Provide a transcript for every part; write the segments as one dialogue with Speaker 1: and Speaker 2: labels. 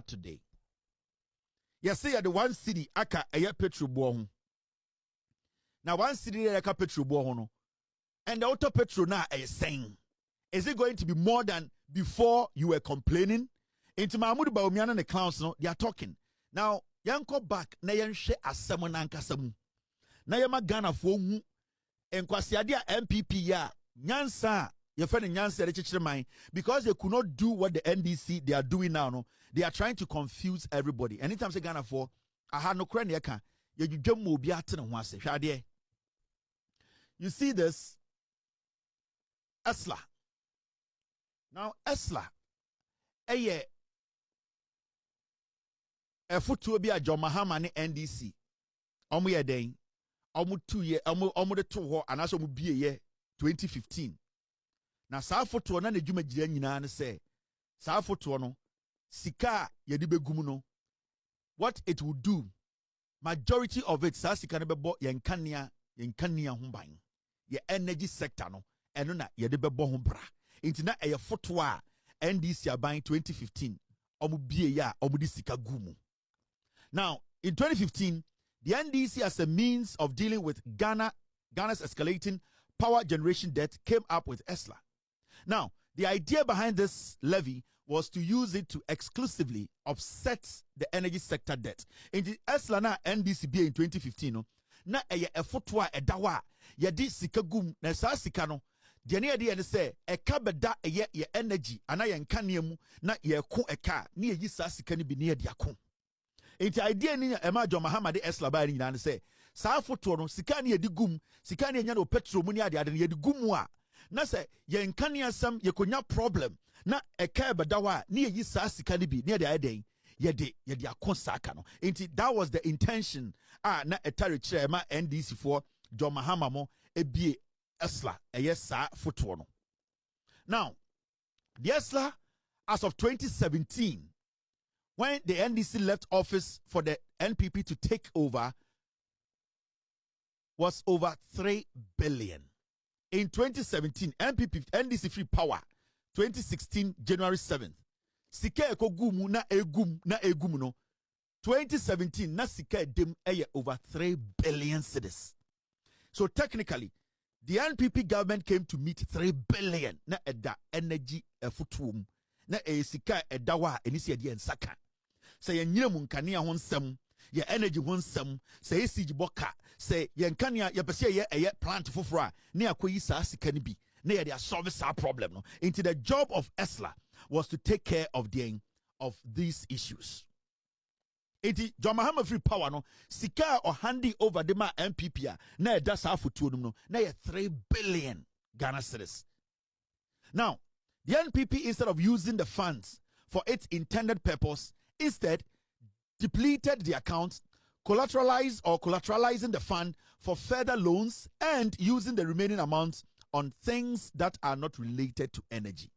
Speaker 1: today. Yes, say the 1 cedi aka eye petrol bo. Now 1 cedi aka petrol bo no. And the auto petrol now is saying, is it going to be more than before you were complaining? Into Mahmoud Bawumia and the clowns, no, they are talking. Now, yanko back, na yanshe asemo na nkasamu. Na yama Ghana for mu, enkwasiadia NPP ya, nyansa, yefene nyansa ya chichiremai, because they could not do what the NDC they are doing now, no, they are trying to confuse everybody. Anytime say Ghana for, I had no crane yaka, you jump mobiate and once, shadie. You see this? ESLA. Now, ESLA, foot be a John Mahama ne NDC. Omu ye den. Omu 2 year. Omu de 2 ho. And also mu be ye 2015. Na saa foto na ne djuma jire nyina ne se. Saa foto no sika ye di begumu no. What it will do, majority of it saa sika ne bebo yenkania ho ban. Ye energy sector no. Eno na ye de bebo ho bra. Inti na eye foto a NDC aban 2015. Omu biye ya omu di sika gumu. Now, in 2015, the NDC as a means of dealing with Ghana's escalating power generation debt came up with ESLA. Now, the idea behind this levy was to use it to exclusively offset the energy sector debt. In the ESLA na NDC in 2015, no, na eye efotwa edawa ye di sika gum na sa sika no de ne ye say e ka beda ye energy ana ye nkanea mu na ye ko eka na ye sa sika ni bi ne ye de akon. Enti idea ni ema John Mahama de ESLA ba ni na say sa foto no sika ne ye di gum sika ne nya no petrol mu ni ade ye di gum a na say ye nkanea sam ye konya problem na eka beda wa na ye sa sika ni bi ne ye de aden yede akon saka no. Enti that was the intention na etare kire ma NDC for John Mahama mo ebie ESLA sa foto no. Now the ESLA as of 2017, when the NDC left office for the NPP to take over, was over 3 billion. In 2017, NDC free power 2016 January 7th. Sika ekogumu na egum no 2017 na sika dem over 3 billion cedis. So technically the NPP government came to meet 3 billion na eda energy efutum na sika edawa enisi ede ensaka. Say yenyire mu nkania ho nsem ye energy ho nsem say esiji boka say ye nkania ye pese ye plant foforo a na akoyi sa sika ni bi na ye dey solve our problem no. Into the job of ESLA was to take care of these issues. Iti John Mahama free power no sika or handy over the ma NPP na e da sa fotuo no na ye 3 billion Ghana cedis. Now, the NPP, instead of using the funds for its intended purpose, instead depleted the account, collateralizing the fund for further loans and using the remaining amounts on things that are not related to energy.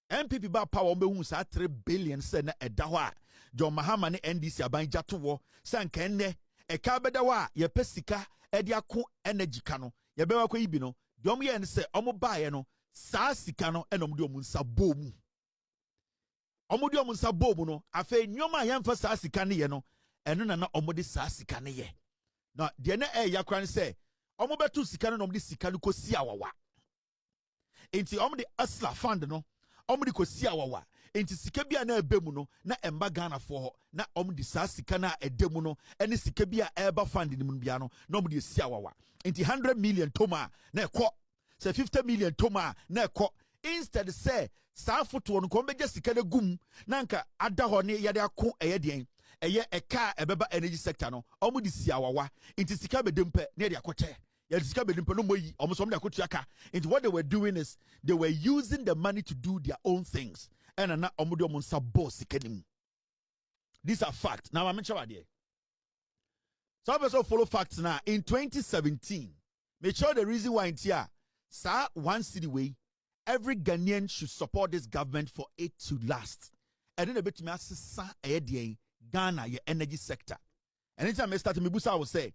Speaker 1: NPP ba power mbe sa 3 billion se na edawa John Mahama ne NDC abanja to wo sanka enne e ka bedawa ye pesika e dia ko energy ka no ye be wakɔ yibi no de omo ye ne se omo baaye no sa sika no e no mo de omo nsa bomu no afa nyoma ya mfa sa sika ne ye no eno na omo de sa sika ne ye na de na e yakra ne se omo betu sika no omo de sika no kosi awawa enti omo de ESLA fund no omo di kosi awawa enti sika bia na ebe mu no na emba Ghana for na omo di sa sika na edemu no ene sika bia eba fund ni mu bia no na omo di si awawa enti 100 million toma na ekɔ say 50 million toma na ekɔ instead say sa foto no ko beje sika de gum na nka ada ho ne yade ako eye den eye eka ebeba energy sector no omo di si awawa enti sika bedempe na yade akɔche. And what they were doing is they were using the money to do their own things. And these are facts. Now I'm sure idea. So I also follow facts now. In 2017, make sure the reason why in here, sir, 1 cedi way, every Ghanaian should support this government for it to last. And then a bit me ask Ghana, your energy sector. And anytime I start to me, I will say,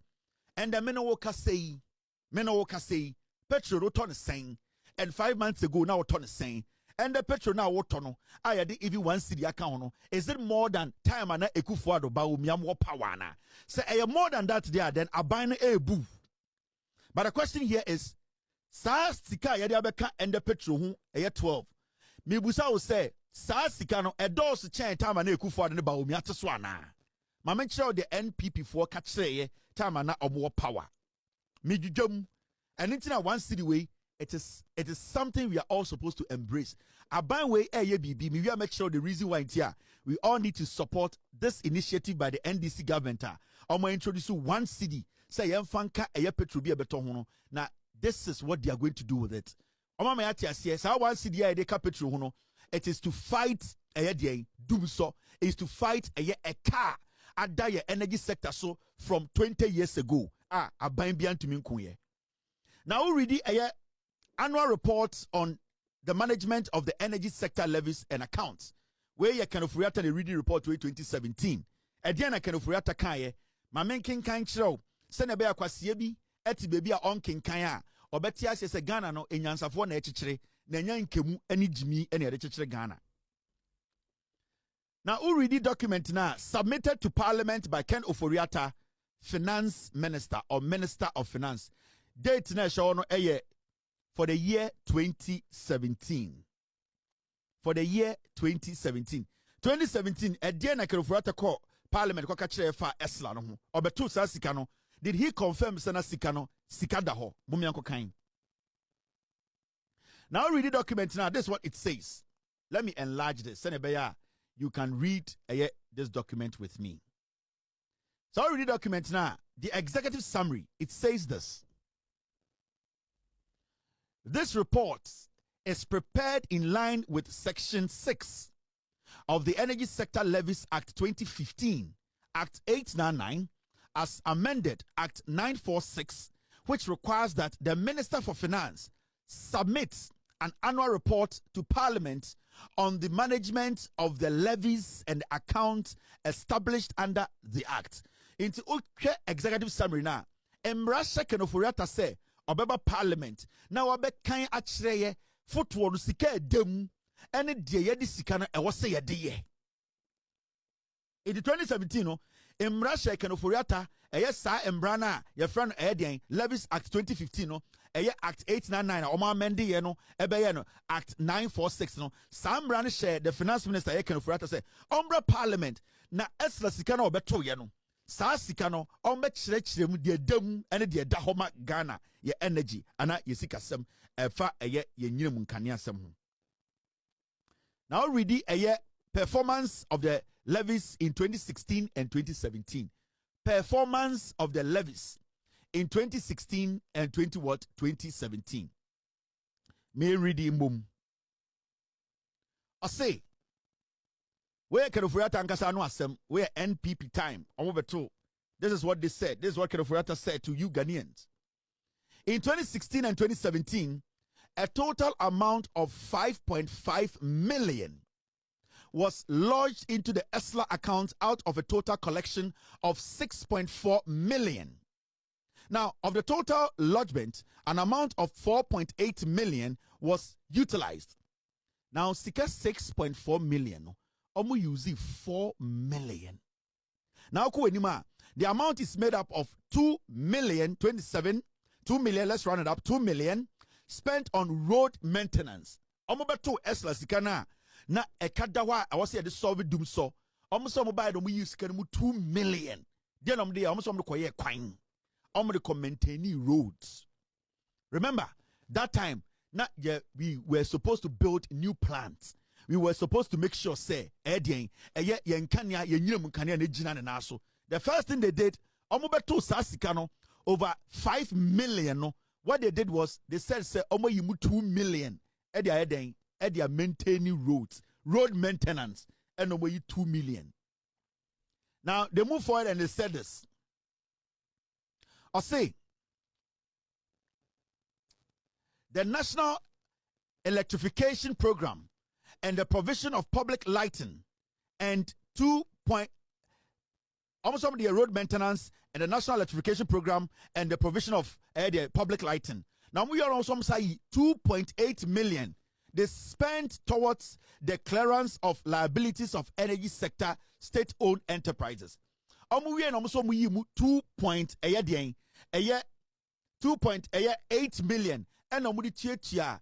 Speaker 1: and the men will say. Meno woka say petrol ton saying and 5 months ago now ton saying and the petrol now what no I had even 1 city account no is it more than time and ekufuado Bawumia more power na say more than that there then abine a boo. But the question here is sa sika yade abeka and the petrol hu 12 me busa will say sa sika no edos chain time and ekufuado ne Bawumia to so ana ma men kire the NPP for catch say time and more power me dwudwam and into 1 city way. It is something we are all supposed to embrace. Aban way ABB, we make sure the reason why it's here. We all need to support this initiative by the NDC government. I'm going to introduce 1 city. Say fanka petrol be beton. Now this is what they are going to do with it. Yes, 1 city petrol. It is to fight do so is to fight a car at the energy sector so from 20 years ago. Aban bian to me. Now we read annual reports on the management of the energy sector levies and accounts. Where you can offer the reading report to 2017. Again, I can offer kaye. My main king kan chiro. Send a bear kwasiebi. Eti baby a on king kaya. Or betia says a Ghana no in yansafo na echichire. Nenya nkemu any Jimmy any echichire Ghana. Now, we read the document now submitted to Parliament by Ken Oforiatta, Finance Minister or Minister of Finance. Date na show no for the year 2017. For the year 2017. 2017, a day na Kerofurata call Parliament kwa kachire fa ESLA no ho. Obeto sa sika no. Did he confirm sana sika no? Sika da ho. Bumianko kain. Now read the document now. This is what it says. Let me enlarge this. Senebeya, you can read this document with me. So I read the document now. The executive summary. It says this. This report is prepared in line with Section 6 of the Energy Sector Levies Act 2015, Act 899, as amended Act 946, which requires that the Minister for Finance submits an annual report to Parliament on the management of the levies and accounts established under the Act. Into executive summary now, Emrasha Kenofuriata say, Obeba Parliament now obe kan akyereye footwo no sika edem ene de ye de sika na e wo se ye de ye in 2017 no emra sheke no foriata eye sa emra na ye friend den Levies Act 2015 no eye Act 899 na o ma amend ye no ebe ye no Act 946 no sa emra no share the finance minister ye ken foriata say ombra Parliament na ESLA sika na obeto ye no sa sika no ombe kyerɛkyerɛ mu de dam ene de da homa Ghana ye energy ana ye sika sem efa eye ye nyinam nkane asem ho. Now read the performance of the levies in 2016 and 2017. Performance of the levies in 2016 and 2017. May read the mum. I say where Kenofuriata Ankasa no asem where NPP time. This is what they said. This is what Kenofuriata said to you Ghanaians. In 2016 and 2017, a total amount of 5.5 million was lodged into the ESLA account out of a total collection of 6.4 million. Now, of the total lodgement, an amount of 4.8 million was utilized. Now, sika 6.4 million. Omu using 4 million. Now, the amount is made up of 2 million, 2 million, let's round it up, 2 million spent on road maintenance. Omu beto ESLA sikana na ekadawa I was here the solve dum so. Omu so mobile omu use sikana 2 million. Then omu de omu so omu koye kwine. Omu de maintaining roads. Remember that time we were supposed to build new plants. We were supposed to make sure, say, the first thing they did, over 5 million. What they did was they said, say, 2 million. They are maintaining roads, road maintenance, and 2 million. Now they move forward and they said this. I say, the National Electrification Program and the provision of public lighting and almost some of the road maintenance and the National Electrification Program and the provision of the public lighting. Now we are also say 2.8 million. they spent towards the clearance of liabilities of energy sector state-owned enterprises. We are almost 2.8 million and omudi chia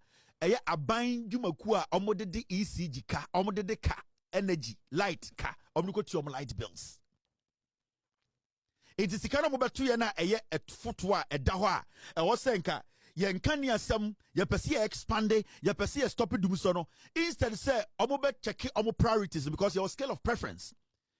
Speaker 1: abain jumakua omode de ECG ka omode de ka energy light ka omnuko tiom light bills. It is sikana mo betu ye na foto a eda ho a wo senka ye nka ne asem ye pese ye expand ye pese ye stop dum so no, instead say omo be check omo priorities because your scale of preference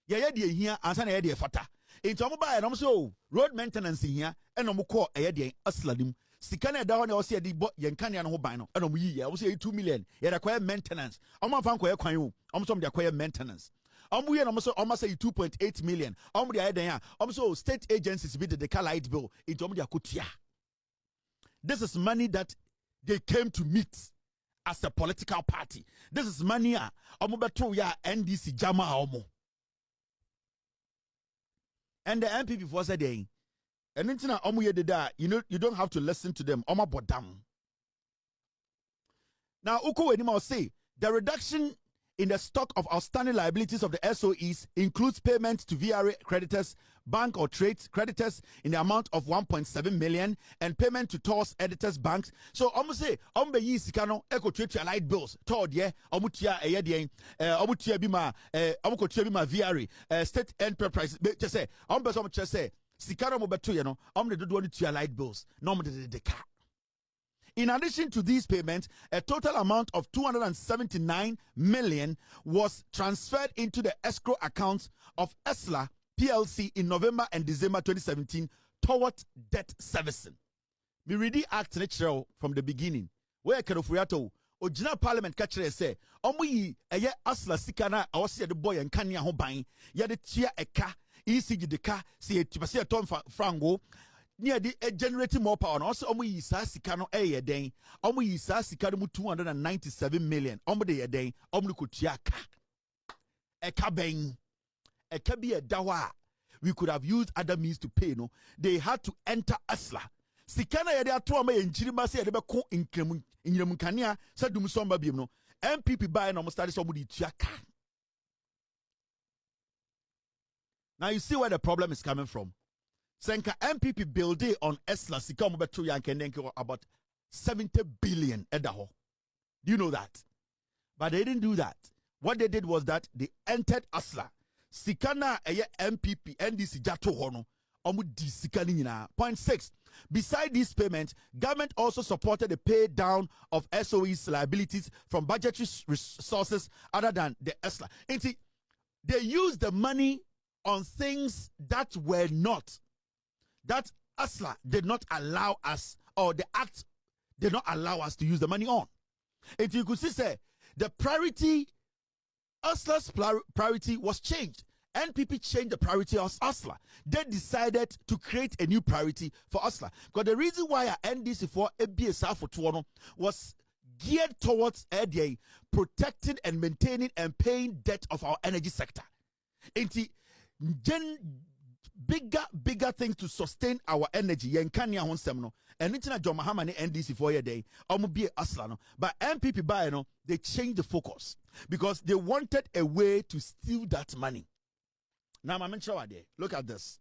Speaker 1: ye de hia ansa na ye de fata. Into omo ba no so road maintenance hia and omo call de aslanim sikana eda ho na wo se de bo ye nka ne ho ban no and omo yi ye wo se 2 million ye de kwa maintenance omo fa nko ye kwan o omo so de kwa maintenance. We are almost say 2.8 million. Also, state agencies bid the light bill into this is money that they came to meet as a political party. This is money NDC Jama. And the NPP was a day. And you don't have to listen to them. Now, Uko Enima say the reduction in the stock of outstanding liabilities of the SOEs includes payments to VRA creditors, bank or trade creditors in the amount of 1.7 million and payment to TOS editors banks. So almost say yi sikano eco trade light bills toward ye omutia eyedien omutia bima omukotia bima VRA state enterprise just say just say sikano mo beto ye no de do tia light bills no mo de ka. In addition to these payments, a total amount of 279 million was transferred into the escrow accounts of ESLA PLC in November and December 2017 towards debt servicing. Me read the act natural from the beginning. Where Kenofuriato, Ojina Parliament catcher say, Omuyi, a ye ESLA sikana, I was the boy and Kanya Hobain, yet the tia eka, ECG the car, see a Tipasia Tom Frango. Near the generating more power. Also, omu yisa sikano a day. Omu yisa sikano 297 million. Omu de day. Omu kutiaka. Eka beng. Eka be a dawa. We could have used other means to pay. No, they had to enter ESLA. Sikana ya de atuwa me enchirima se ya debe kon inyemukania sa dumusomba biem no. NPP buy no mustadi so omu di tiaka. Now you see where the problem is coming from. Senka NPP build on ESLA sika mo beto yankendenke about 70 billion edaho. Do you know that? But they didn't do that. What they did was that they entered ESLA. Sikana eye NPP NDC jato hono omu di sikani nyina. Point 6. Beside these payments, government also supported the pay down of SOE's liabilities from budgetary resources other than the ESLA. They used the money on things that were not. That ESLA did not allow us, or the act did not allow us to use the money on. If you could see, say, the priority, ESLA's priority was changed. NPP changed the priority of ESLA. They decided to create a new priority for ESLA. Because the reason why our NDC for ABSR for Tuono was geared towards protecting and maintaining and paying debt of our energy sector. Bigger things to sustain our energy. Yenkania honsemno. And it's John Mahama NDC for a day. Be Aslano. But NPP by no, they changed the focus because they wanted a way to steal that money. Now, I'm sure look at this.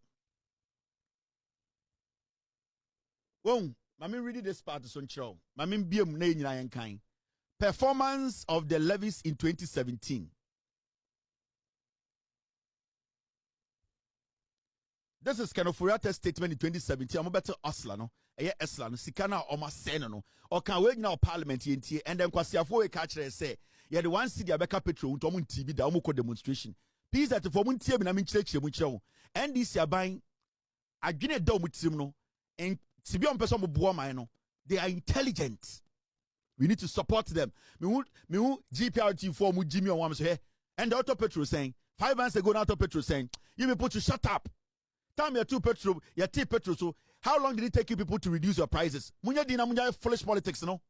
Speaker 1: Oh, I'm reading this part of Suncho. I'm be performance of the levies in 2017. This is Kenofuriate's statement in 2017. I'm better ESLA no. ESLA no. Sikana oma seno no. Or can we now Parliament yenti and then kwasiafo we catch say. Yeah, the one city abeka petrol unto mun TV da umuko demonstration. Please that for mun tie na min chire mu chire. NDC aban adwene da umutim no. And tibi on person mo boa man no. They are intelligent. We need to support them. Me who GPRT for mu Jimmy on one say. And the auto petrol saying 5 months ago auto petrol saying you may put to shut up. Time your two petrol, your tea petrol. So how long did it take you people to reduce your prices? Munya foolish politics, no?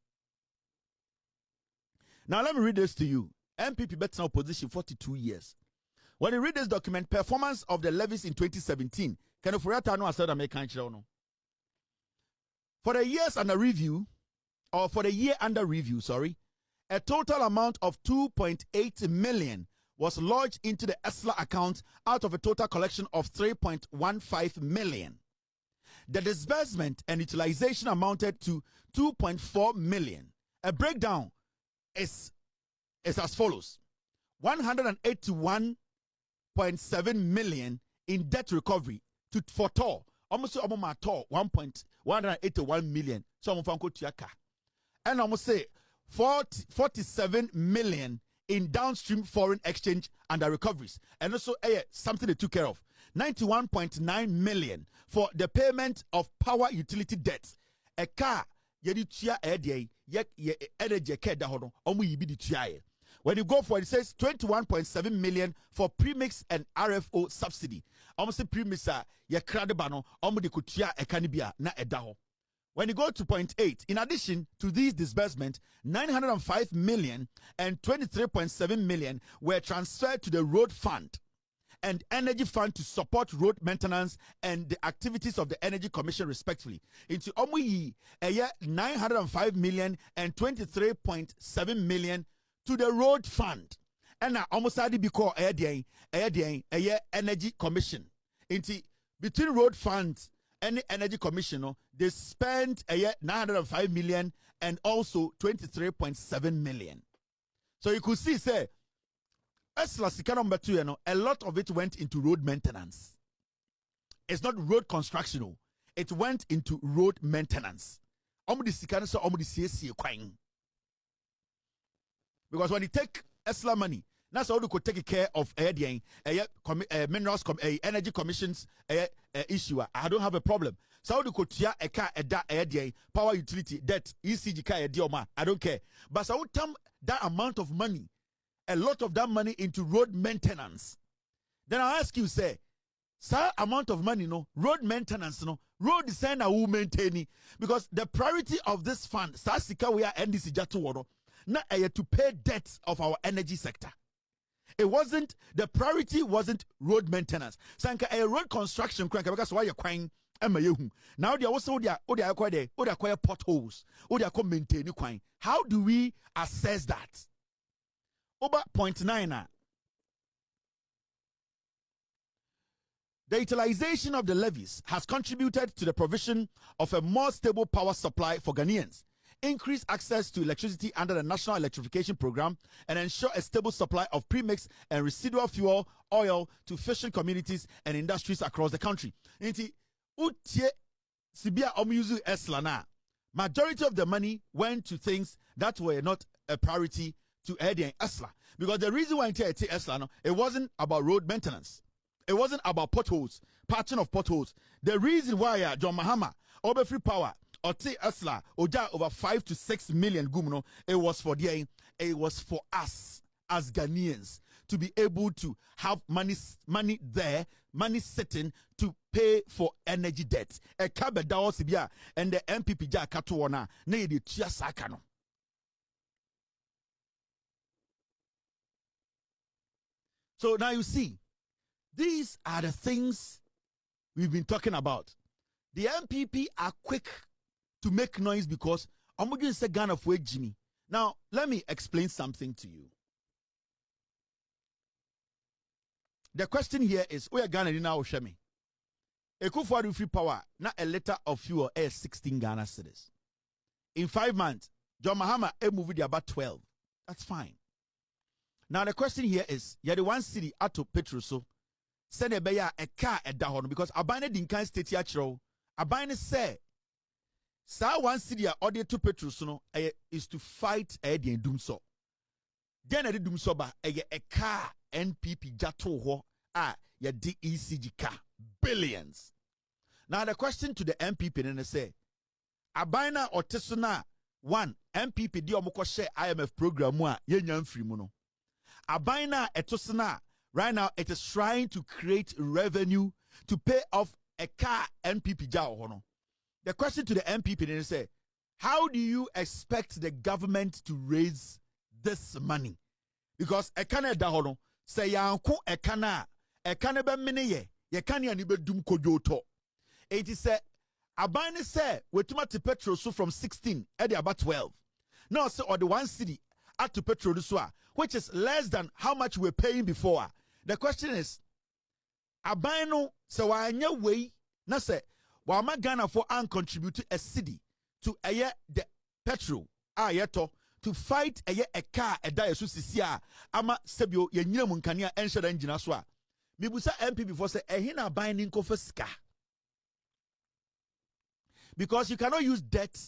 Speaker 1: Now let me read this to you. NPP bets now position 42 years. When you read this document, performance of the levies in 2017, for the years under review, or for the year under review, sorry, a total amount of 2.8 million was lodged into the ESLA account out of a total collection of 3.15 million. The disbursement and utilization amounted to 2.4 million. A breakdown is as follows: 181.7 million in debt recovery for TOR. Almost 1.181 million. So and almost say 47 million in downstream foreign exchange under recoveries, and also something they took care of. 91.9 million for the payment of power utility debts. A car energy. When you go for it, it says 21.7 million for premix and RFO subsidy. Almost premix when you go to point 8, in addition to these disbursements, 905 million and 23.7 million were transferred to the road fund and energy fund to support road maintenance and the activities of the Energy Commission respectively. Into Omuyi, 905 million and 23.7 million to the road fund. And now almost adi biko Energy Commission. Into between road funds and Energy Commission, they spent 905 million and also 23.7 million. So you could see, say, ESLA sika number 2, a lot of it went into road maintenance. It's not road construction, it went into road maintenance. Because when you take ESLA money, that's how you could take care of minerals, energy commissions issue. I don't have a problem. So you could tia a car power utility debt ECG car I don't care. But so that amount of money, a lot of that money into road maintenance. Then I ask you, say, sir, amount of money, road maintenance, road design I will maintain it, because the priority of this fund, Sasika we are NDC Jatuworo, not to pay debts of our energy sector. It wasn't, the priority wasn't road maintenance. Sanka a road construction because why you're crying. Now they also acquire potholes, maintain. How do we assess that? Over point 9. The utilization of the levies has contributed to the provision of a more stable power supply for Ghanaians, increase access to electricity under the National Electrification Program, and ensure a stable supply of premix and residual fuel oil to fishing communities and industries across the country. Majority of the money went to things that were not a priority to ESLA. Because the reason why I take ESLA, it wasn't about road maintenance. It wasn't about potholes, patching of potholes. The reason why John Mahama, Free Power, or ESLA, Oja over 5 to 6 million gumno, it was for us as Ghanaians to be able to have money sitting to pay for energy debts. A kabedao sibia and the NPP ja katuona ne di tia sakano. So now you see, these are the things we've been talking about. The NPP are quick to make noise because I'm going to say Ghana for Jimmy. Now, let me explain something to you. The question here is, where Ghana now show me? Ekufuor Free Power, not a liter of fuel, 16 Ghana cedis. In 5 months, John Mahama moved about 12. That's fine. Now the question here is, you're the one city ato petrol so send a car at Dahon because Abane Dinkan state yachro. Abane say, sa one city order to petrol so is to fight the doom so. Then I did doom so ba a car NPP jato ho ya DECG car billions. Now the question to the MPP then say, Abana or Tesuna one MPP di omoko share IMF program wa yenyan free muno. Abina etosana right now it is trying to create revenue to pay off a car NPP jao hono. The question to the MPP then say, how do you expect the government to raise this money? Because a kana da hono say yanko a kana be mene ye kani ani be dum kojoto. It is a Abina say we tomati petrol so from 16 at about 12. Now so or the one city at to petrol which is less than how much we're paying before. The question is, aban no se wanya way na se wa ma Ghana for and contribute a city to the petrol yeto to fight a car da yesu sisia ama sebio ye nyina mu nkania enhye engina so a mibusa NPP for say ehina aban ni nkofa sika, because you cannot use debt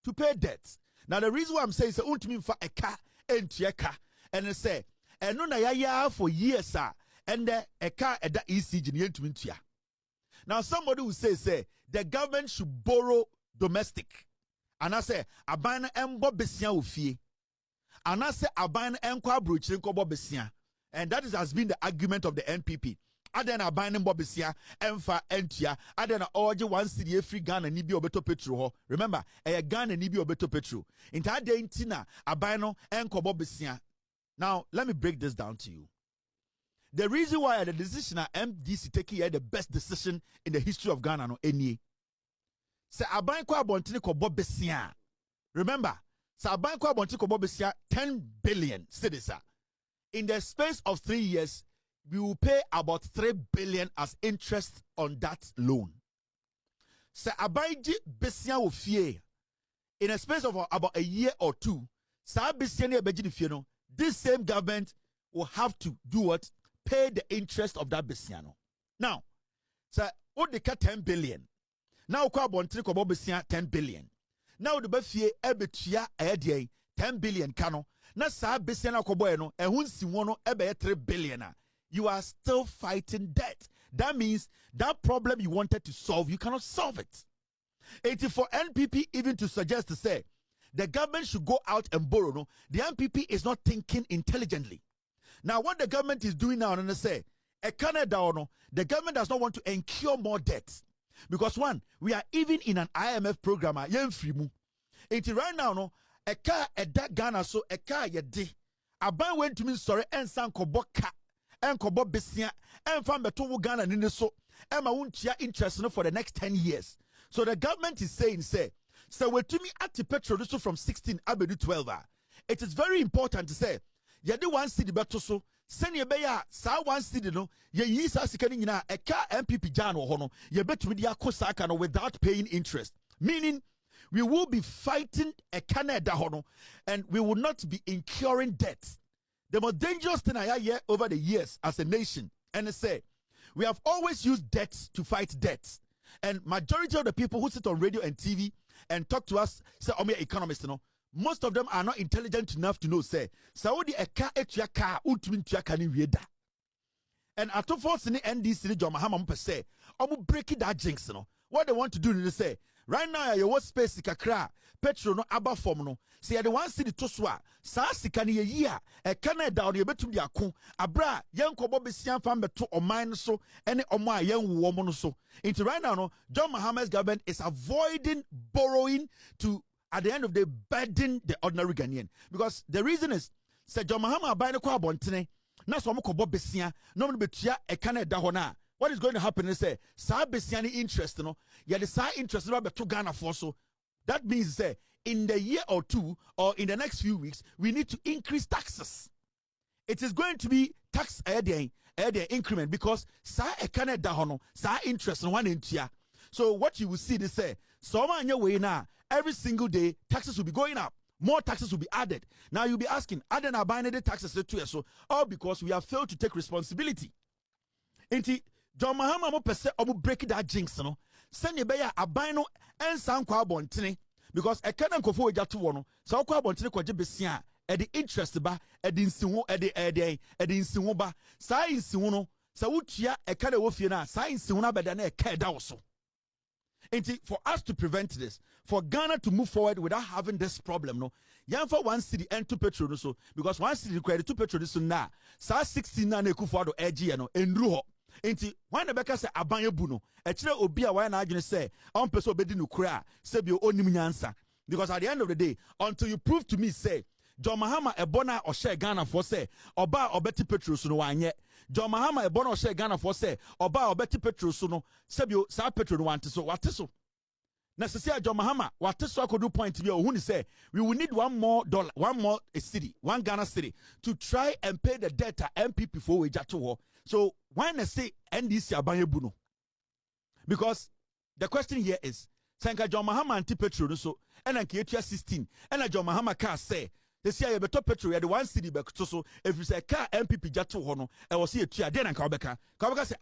Speaker 1: to pay debt. Now the reason why I'm saying is untimi for a car into a car and say eno na ya for years and a car at the ECG ni. Now somebody will say the government should borrow domestic, and I say aban embo besia ofie, and I say aban enkwa brochire nkobo besia, and that has been the argument of the NPP. Adena aban embo besia emfa entua adena oje 1 cedi free Ghana ni bi obeto petrol ho. Remember Ghana ni bi obeto petrol inta ade ntina aban no enkobo besia. Now let me break this down to you. The reason why the decision at MDC taking here the best decision in the history of Ghana no any. Se aban kwa bontini ko bobesia. Remember, se aban kwa bontini ko bobesia 10 billion cedis. In the space of 3 years, we will pay about 3 billion as interest on that loan. Se aban ji besia wo fie in a space of about a year or two, sa besia ne beji fie no, this same government will have to do what? Pay the interest of that besiano. Now, so what they cut 10 billion. Now, kwa bontri ko bobesia 10 billion. Now the befie ebetua ayedie 10 billion kano. Na sa besiana ko boy no ehun si wono ebe 3 billion. You are still fighting debt. That means that problem you wanted to solve, you cannot solve it. It is for NPP even to suggest to say the government should go out and borrow. No, the NPP is not thinking intelligently. Now, what the government is doing now, and I say, the government does not want to incur more debt. Because one, we are even in an IMF program, until right now, no, a car at that Ghana, so a car ye di. Aban went to me, sorry, and san koboka, and kobo besia, and from Betongo Ghana, and so, and my own interest for the next 10 years. So the government is saying, so we're to me at the petrol from 16 abedu 12. It is very important to say, yede 1 cedi beto so sene ye beya sa 1 cedi no ye yi sa sika ni nyina e ka MPP jan wo ho no ye betumi dia kosa aka no without paying interest, meaning we will be fighting a Canada ho no and we will not be incurring debts. The most dangerous thing I hear over the years as a nation, and I say we have always used debts to fight debts, and majority of the people who sit on radio and TV and talk to us say economists, you know, most of them are not intelligent enough to know, say, Saudi a car etua car, ultimate can read. And at all force in the NDC, John Mahama say, I will break it that jinx. No, what they want to do is say, right now, your what space kakra, petrol no abba form no, say, the 1 cedi to swa, Sasi can ye year, a Canada down your betum diakon, abra, young Kobobi Sian family to or mine so, any or my young woman so. Into right now, no, John Mahama's government is avoiding borrowing to at the end of the day, burden the ordinary Ghanaian. Because the reason is, say John Mahama buy the kwa bontene, na so mo kobo besia, no mo betua e Canada hona. What is going to happen is say, sa besia ni interest no, ya the sa interest no be to Ghana for so. That means say in the year or two or in the next few weeks, we need to increase taxes. It is going to be tax increment because sa e Canada hono, sa interest no one intia. So what you will see they say, so man your way now. Every single day, taxes will be going up. More taxes will be added. Now you'll be asking, are they not buying the taxes to so? All because we have failed to take responsibility. Inti John Mahama mo pese omu break that jinx no. Send ye beya abino and san kwa bontene because a canon kofo eja to wono. So kwa bontene kwa jebesia e the interest ba e the insiwo e the insiwo ba. Sa insiwo no sa utia e kana wo fie na sa insiwo na beda na e ka da wo so. For us to prevent this, for Ghana to move forward without having this problem, no, yan for 1 cedi and 2 petrol no so because 1 cedi required 2 petrol so na sa 16 na ekufo do edge no enru ho. Enti when the beka say abanye bu no e kire obi a wan na adwene say on person obedi no kura say bi onim nyansa, because at the end of the day until you prove to me say John Mahama ebona o share Ghana for say oba obeti petrol so no wanye John Mahama ebona o share Ghana for say oba obeti petrol so no say bi sa petrol no wante so wate so. Na sisi John Mahama what so do point to be who say we will need $1 more, one more city, one Ghana city to try and pay the debt to NPP for we jato. So why not say NDC abanyebuno? Because the question here is Sanka John Mahama anti petrol so and anka 16 and John Mahama car say they say you better petrol the one city back to so if you say car NPP jato hono I will see a tia then anka obeka say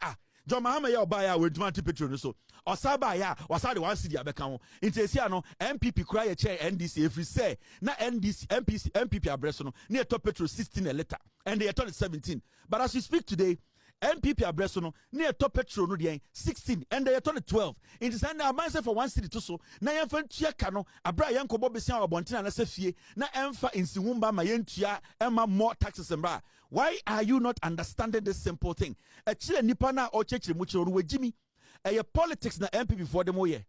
Speaker 1: John Mahama ya obaya we do anti petrol so osaba ya wasade one city abeka ho inte sia no NPP kura ye chair NDC if you say na NDC MPP abreso no near top petrol 16 a liter and they are 17 but as we speak today NPP abreso no near top petrol no dey 16 and they are 12 it is na amanse for one city to so na yemfa ntua ka no abra yenkobo besia abonten na safie na emfa insihumba ma yentua ema more taxes mbra. Why are you not understanding this simple thing? A chile nipa na o chechire mu chiro no wagimi politics na MPP for them oye